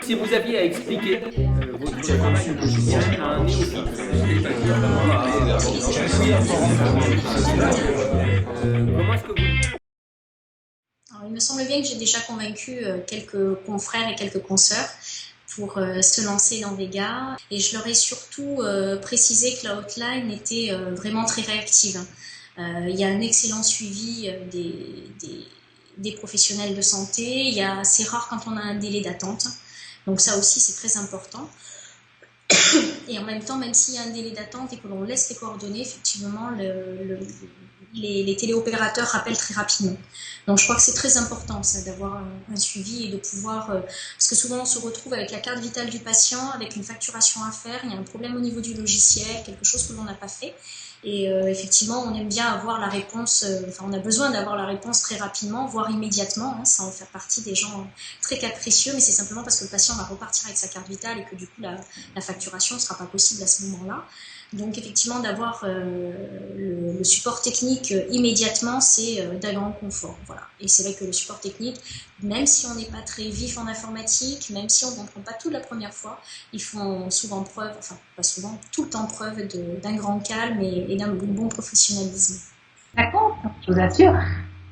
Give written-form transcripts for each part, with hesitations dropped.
si vous aviez à expliquer votre travail au quotidien à un néophyte, c'est-à-dire comment est-ce que vous... Alors, il me semble bien que j'ai déjà convaincu quelques confrères et quelques consoeurs pour se lancer dans Vega. Et je leur ai surtout précisé que la hotline était vraiment très réactive. Il y a un excellent suivi des professionnels de santé. C'est rare quand on a un délai d'attente. Donc ça aussi, c'est très important. Et en même temps, même s'il y a un délai d'attente et que l'on laisse les coordonnées, effectivement, les téléopérateurs rappellent très rapidement. Donc je crois que c'est très important ça, d'avoir un suivi et de pouvoir... parce que souvent on se retrouve avec la carte vitale du patient, avec une facturation à faire, il y a un problème au niveau du logiciel, quelque chose que l'on n'a pas fait. Et effectivement, on aime bien avoir la réponse, on a besoin d'avoir la réponse très rapidement, voire immédiatement, hein, sans faire partie des gens très capricieux, mais c'est simplement parce que le patient va repartir avec sa carte vitale et que du coup la facturation ne sera pas possible à ce moment-là. Donc effectivement, d'avoir le support technique immédiatement, c'est d'un grand confort. Voilà. Et c'est vrai que le support technique, même si on n'est pas très vif en informatique, même si on ne comprend pas tout la première fois, ils font souvent preuve, enfin pas souvent, tout le temps preuve d'un grand calme et d'un bon professionnalisme. Ça compte, je vous assure.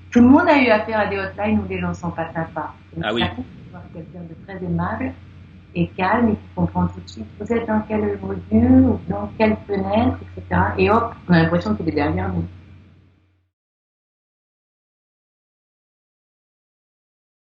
Tout le monde a eu affaire à des hotlines où les gens ne sont pas sympas. Ah oui. Ça compte de voir quelqu'un de très aimable et calme et qui comprend tout de suite. Vous êtes dans quel module, ou dans quelle fenêtre, etc. Et hop, on a l'impression qu'il est derrière nous.